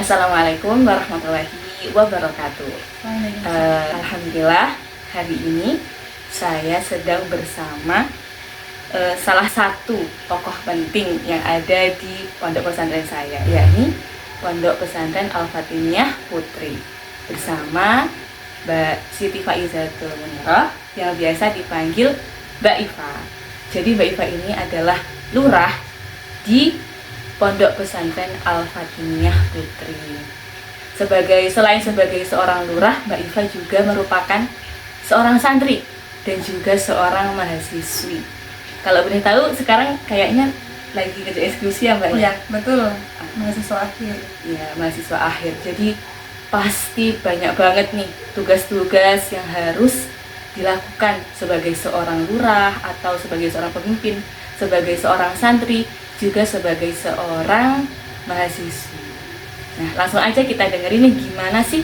Assalamualaikum warahmatullahi wabarakatuh. Alhamdulillah hari ini saya sedang bersama salah satu tokoh penting yang ada di pondok pesantren saya, yakni Pondok Pesantren Al-Fatimiyah Putri, bersama Mbak Siti Faizatul Munirah yang biasa dipanggil Mbak Iva. Jadi Mbak Iva ini adalah lurah di Pondok Pesantren Al-Fatimiyah Putri. Selain sebagai seorang lurah, Mbak Iva juga merupakan seorang santri dan juga seorang mahasiswi. Kalau boleh tahu, sekarang kayaknya lagi kerja eksekusi ya Mbak? Iya, betul. Mahasiswa akhir. Iya, mahasiswa akhir. Jadi pasti banyak banget nih tugas-tugas yang harus dilakukan sebagai seorang lurah atau sebagai seorang pemimpin, sebagai seorang santri, juga sebagai seorang mahasiswa. Nah, langsung aja kita dengerin nih gimana sih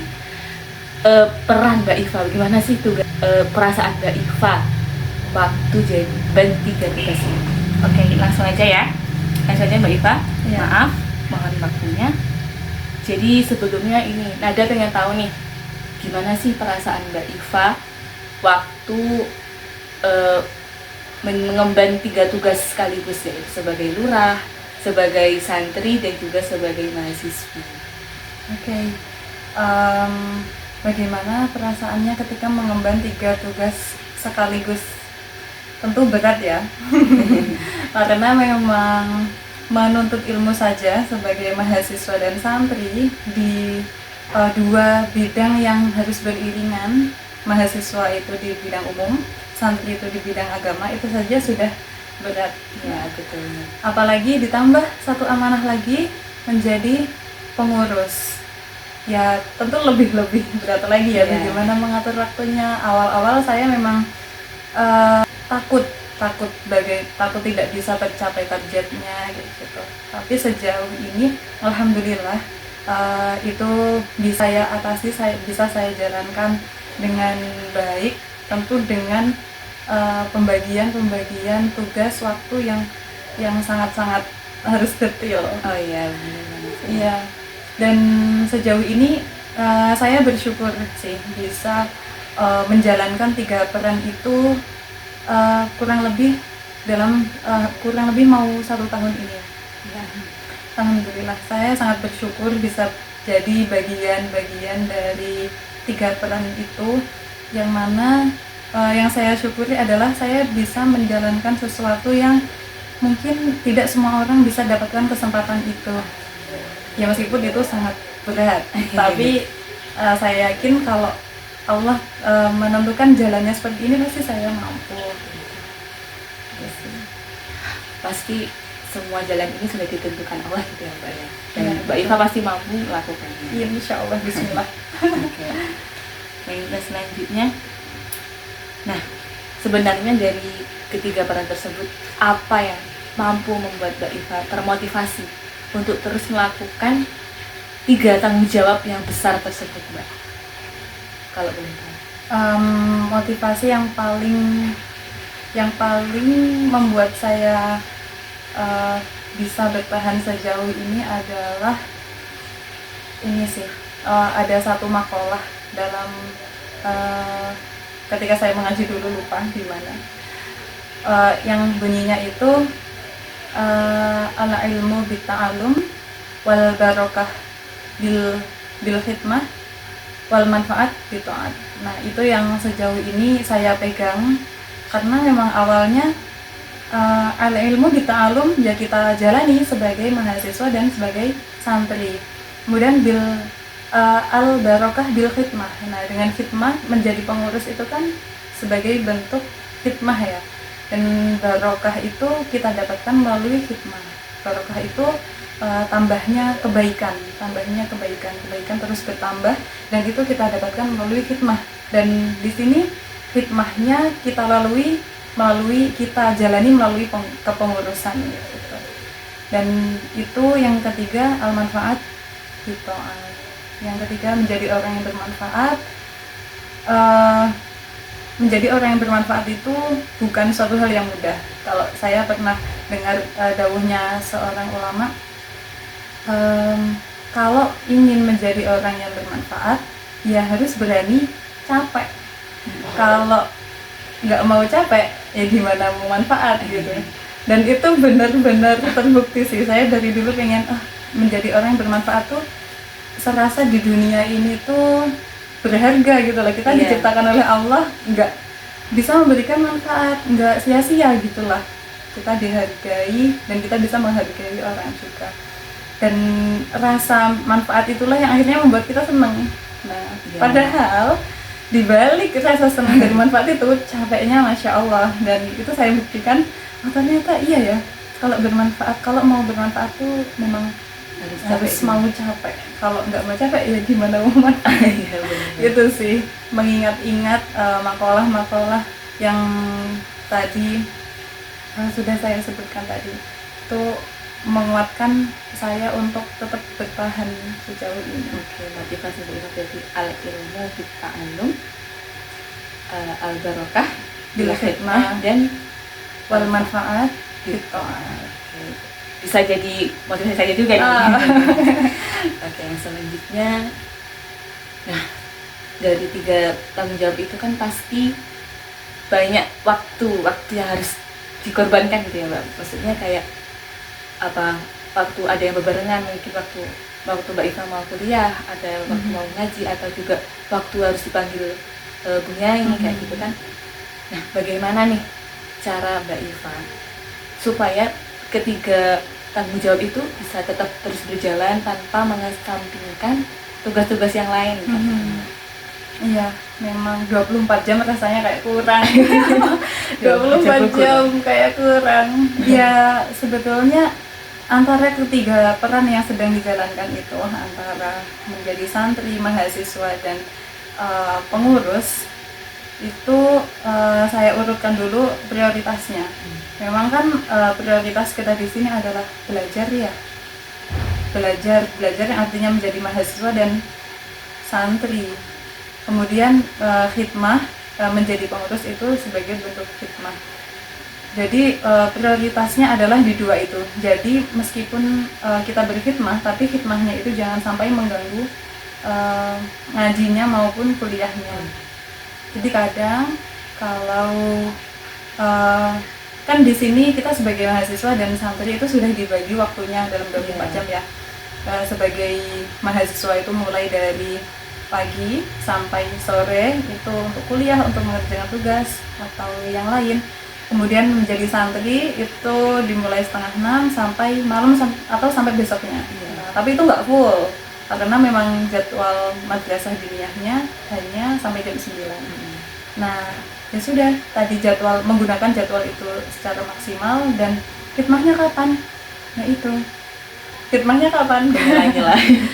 peran Mbak Iva, gimana sih tugas perasaan Mbak Iva waktu jadi tiga tugas ini. Oke, langsung aja ya. Langsung aja Mbak Iva. Ya. Maaf, mohon waktunya. Jadi sebelumnya ini Nada pengen tahu nih, gimana sih perasaan Mbak Iva waktu mengemban tiga tugas sekaligus, yaitu sebagai lurah, sebagai santri, dan juga sebagai mahasiswi. Oke. Bagaimana perasaannya ketika mengemban tiga tugas sekaligus? Tentu berat ya. Karena memang menuntut ilmu saja sebagai mahasiswa dan santri di dua bidang yang harus beriringan. Mahasiswa itu di bidang umum, santri itu di bidang agama, itu saja sudah berat. Ya, betul. Apalagi ditambah satu amanah lagi menjadi pengurus. Ya, tentu lebih berat lagi ya. Bagaimana mengatur waktunya. Awal-awal saya memang takut tidak bisa tercapai targetnya gitu. Tapi sejauh ini alhamdulillah itu bisa saya atasi, bisa saya jalankan dengan baik, tentu dengan pembagian tugas waktu yang sangat harus detail. Oh iya, benar. Iya. Dan sejauh ini saya bersyukur sih bisa menjalankan tiga peran itu kurang lebih mau 1 tahun ini ya. Alhamdulillah, saya sangat bersyukur bisa jadi bagian dari tiga peran itu, yang mana yang saya syukuri adalah saya bisa menjalankan sesuatu yang mungkin tidak semua orang bisa dapatkan kesempatan itu. Ya meskipun itu sangat berat, tapi saya yakin kalau Allah menentukan jalannya seperti ini, pasti saya mampu. Pasti semua jalan ini sudah ditentukan Allah gitu ya Mbak ya. Dan Mbak Iva pasti mampu melakukannya. Iya, insya Allah, bismillah. Oke. Baik, selanjutnya. Nah, sebenarnya dari ketiga peran tersebut, apa yang mampu membuat Mbak Iva termotivasi untuk terus melakukan tiga tanggung jawab yang besar tersebut, Mbak? Kalau boleh tahu. Motivasi yang paling membuat saya bisa bertahan sejauh ini adalah ini sih. Ada satu makalah dalam ketika saya mengaji dulu, lupa di mana, yang bunyinya itu al ilmu bit ta'allum wal barokah bil khidmah wal manfaat bit ta'at. Nah, itu yang sejauh ini saya pegang, karena memang awalnya al ilmu bit ta'allum ya kita jalani sebagai mahasiswa dan sebagai santri. Kemudian al barokah bil khidmah. Nah, dengan khidmah menjadi pengurus itu kan sebagai bentuk khidmah ya. Dan barokah itu kita dapatkan melalui khidmah. Barokah itu tambahnya kebaikan terus bertambah, dan itu kita dapatkan melalui khidmah. Dan di sini khidmahnya kita kita jalani melalui kepengurusan gitu. Dan itu yang ketiga, al manfaat gitu. Yang ketiga, menjadi orang yang bermanfaat. Menjadi orang yang bermanfaat itu bukan suatu hal yang mudah. Kalau saya pernah dengar dawuhnya seorang ulama, kalau ingin menjadi orang yang bermanfaat, ya harus berani capek. Kalau nggak mau capek, ya gimana mau manfaat gitu. Dan itu benar-benar terbukti sih. Saya dari dulu pengen menjadi orang yang bermanfaat tuh, serasa di dunia ini tuh berharga gitu loh. Kita diciptakan oleh Allah, nggak bisa memberikan manfaat, nggak sia-sia gitulah. Kita dihargai dan kita bisa menghargai orang juga. Dan rasa manfaat itulah yang akhirnya membuat kita senang. Nah, padahal dibalik rasa senang dari manfaat itu, capeknya Masya Allah. Dan itu saya buktikan, ternyata iya ya, kalau bermanfaat, kalau mau bermanfaat tuh memang harus mau capek. Kalau nggak mau capek, ya gimana mau manfaat. Gitu sih, mengingat-ingat makalah-makalah yang tadi sudah saya sebutkan tadi, itu menguatkan saya untuk tetap bertahan sejauh ini. Oke, motivasi berarti al-ilmu bitta'allum, al-barokah bil khidmah, dan wal manfaat gitu. Bisa jadi motivasi saya juga nih. Oke, yang selanjutnya, nah dari 3 tanggung jawab itu kan pasti banyak waktu yang harus dikorbankan gitu ya Mbak. Maksudnya kayak apa, waktu ada yang berbarengan, mungkin waktu Mbak Iva mau kuliah, ada waktu mau ngaji, atau juga waktu harus dipanggil Bu Nyai kayak gitu kan. Nah, bagaimana nih cara Mbak Iva supaya ketiga tanggung jawab itu bisa tetap terus berjalan tanpa mengesampingkan tugas-tugas yang lain kan? Iya, memang 24 jam rasanya kayak kurang. 24 jam kayak kurang. Ya, sebetulnya antara ketiga peran yang sedang dijalankan itu, antara menjadi santri, mahasiswa, dan pengurus, itu saya urutkan dulu prioritasnya. Memang kan prioritas kita di sini adalah belajar ya. Belajar yang artinya menjadi mahasiswa dan santri. Kemudian khidmah, menjadi pengurus itu sebagai bentuk khidmah. Jadi prioritasnya adalah di 2 itu. Jadi meskipun kita berkhidmah, tapi khidmahnya itu jangan sampai mengganggu ngajinya maupun kuliahnya. Jadi kadang kalau kan di sini kita sebagai mahasiswa dan santri itu sudah dibagi waktunya dalam 24 jam ya. Sebagai mahasiswa itu mulai dari pagi sampai sore itu untuk kuliah, untuk mengerjakan tugas atau yang lain. Kemudian menjadi santri itu dimulai 5:30 sampai malam atau sampai besoknya. Nah, tapi itu nggak full karena memang jadwal madrasah diniyahnya hanya sampai jam 9. Nah, ya sudah, tadi menggunakan jadwal itu secara maksimal. Dan khidmahnya kapan? Nah itu, khidmahnya kapan?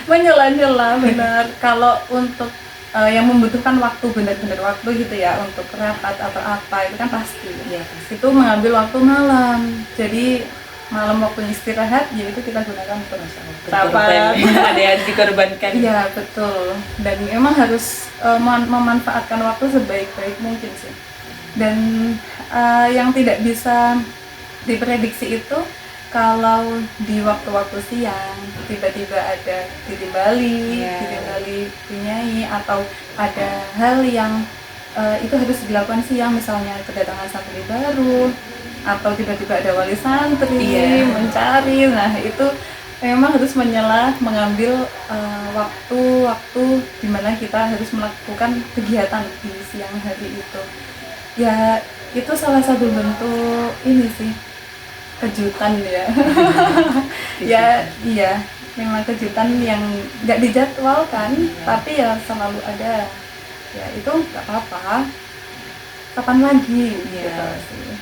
Menyela-nyela, benar. Kalau untuk yang membutuhkan waktu, benar-benar waktu gitu ya, untuk rapat atau apa, itu kan pasti. Ya, itu mengambil waktu malam. Jadi malam waktu istirahat, ya itu kita gunakan untuk rapat. Ada yang dikorbankan. Iya, betul. Dan memang harus memanfaatkan waktu sebaik-baik mungkin sih. Dan yang tidak bisa diprediksi itu, kalau di waktu-waktu siang tiba-tiba ada ditimbali punyai, atau ada hal yang itu harus dilakukan siang, misalnya kedatangan santri baru, atau tiba-tiba ada wali santri mencari. Nah itu memang harus mengambil waktu-waktu di mana kita harus melakukan kegiatan di siang hari itu. Ya itu salah satu bentuk ini sih, kejutan ya. Iya, memang kejutan yang nggak dijadwalkan, tapi ya selalu ada. Ya itu nggak apa-apa, kapan lagi gitu sih.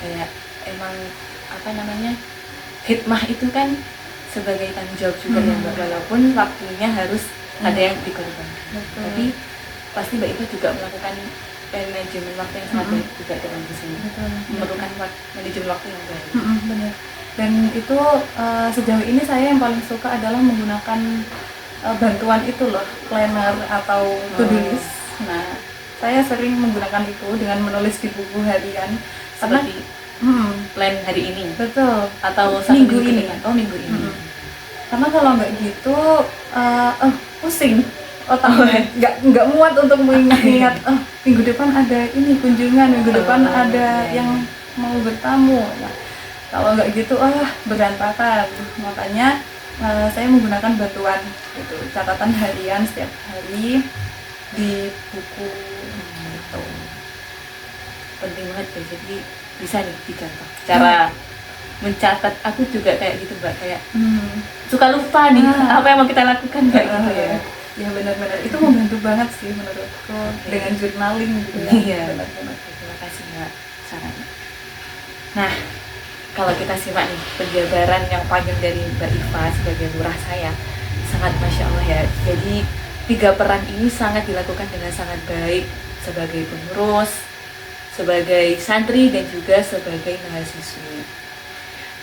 Kayak emang hikmah itu kan sebagai tanggung jawab juga ya Mbak, walaupun waktunya harus ada yang dikorbankan. Tapi pasti Mbak Iva juga melakukan manajemen waktu yang sangat baik juga dalam di sini. Memerlukan manajemen waktu yang baik. Benar. Dan itu sejauh ini saya yang paling suka adalah menggunakan bantuan itu loh, planner atau to-do list. Nah, saya sering menggunakan itu dengan menulis di buku harian. Seperti plan hari ini. Betul. Atau minggu ini. Oh, minggu ini. Karena kalau nggak gitu pusing otaknya, nggak muat untuk mengingat minggu depan ada ini kunjungan, minggu depan ada iya. yang mau bertamu. Nah, kalau nggak gitu berantakan. Makanya saya menggunakan batuan gitu, catatan harian setiap hari di buku gitu. Penting banget ya, jadi bisa nih dicontoh cara mencatat. Aku juga kayak gitu Mbak, kayak suka lupa nih apa yang mau kita lakukan kayak gitu ya. Ya benar-benar itu membantu banget sih menurutku dengan journaling gitu ya. Iya. Benar-benar. Terima kasih Mbak sarannya. Nah, kalau kita simak nih penjabaran yang panjang dari Mbak Iva sebagai lurah saya, sangat Masya Allah ya. Jadi 3 peran ini sangat dilakukan dengan sangat baik, sebagai pengurus, sebagai santri, dan juga sebagai mahasiswi.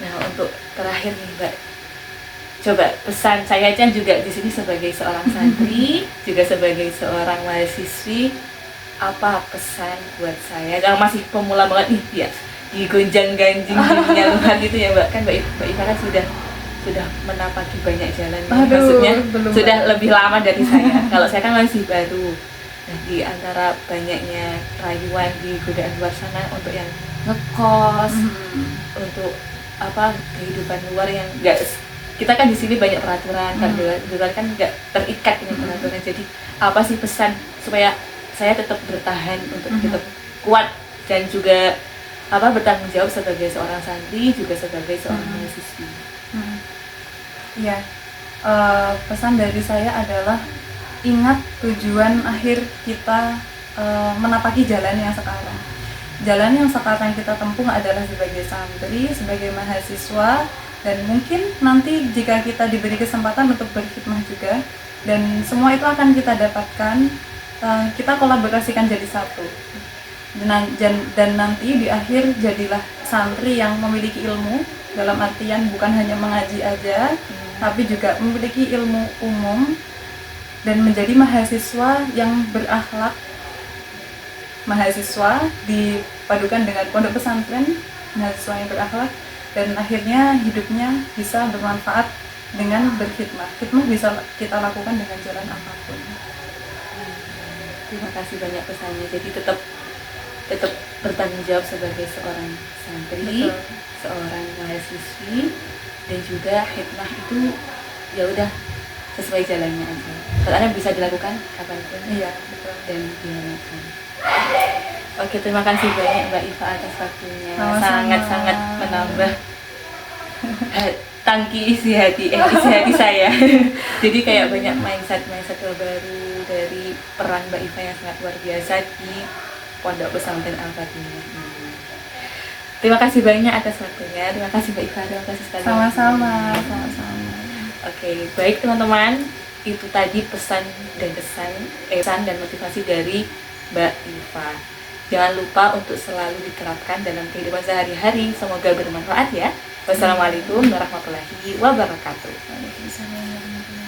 Nah, untuk terakhir nih Mbak, coba pesan saya aja juga di sini sebagai seorang santri, juga sebagai seorang mahasiswi, apa pesan buat saya yang masih pemula banget nih ya, digonjang-ganjing dunia luar gitu ya Mbak. Kan Mbak Iva kan sudah menapaki banyak jalan, maksudnya sudah lebih lama dari saya. Kalau saya kan masih baru. Nah, di antara banyaknya rayuan di godaan luar sana untuk yang ngekos, untuk apa kehidupan luar yang enggak, kita kan di sini banyak peraturan, kan di luar kan nggak terikat dengan peraturan. Jadi apa sih pesan supaya saya tetap bertahan untuk tetap kuat dan juga apa bertanggung jawab sebagai seorang santri, juga sebagai seorang mahasiswi? Iya, pesan dari saya adalah ingat tujuan akhir kita menapaki jalan yang sekarang. Jalan yang sekarang kita tempuh adalah sebagai santri, sebagai mahasiswa, dan mungkin nanti jika kita diberi kesempatan untuk berkhidmah juga, dan semua itu akan kita dapatkan, kita kolaborasikan jadi satu. Dan nanti di akhir jadilah santri yang memiliki ilmu, dalam artian bukan hanya mengaji aja, tapi juga memiliki ilmu umum, dan menjadi mahasiswa yang berakhlak, mahasiswa dipadukan dengan pondok pesantren, mahasiswa yang berakhlak, dan akhirnya hidupnya bisa bermanfaat dengan berkhidmat. Khidmat bisa kita lakukan dengan jalan apapun. Terima kasih banyak pesannya. Jadi tetap bertanggung jawab sebagai seorang santri, seorang mahasiswi, dan juga khidmah itu ya udah sesuai jalannya aja. Karena bisa dilakukan kapanpun, Iya, betul. dan dimanapun. Oke, terima kasih banyak Mbak Iva atas waktunya. Sama-sama. Sangat menambah tangki isi hati saya. Jadi kayak banyak mindset baru dari peran Mbak Iva yang sangat luar biasa di Pondok Pesantren Al-Fatimah. Terima kasih banyak atas waktunya. Terima kasih Mbak Iva. Terima kasih sekali. Sama-sama. Oke, baik teman-teman, itu tadi pesan dan motivasi dari Mbak Iva. Jangan lupa untuk selalu diterapkan dalam kehidupan sehari-hari. Semoga bermanfaat ya. Wassalamualaikum warahmatullahi wabarakatuh. Waalaikumsalam warahmatullahi wabarakatuh.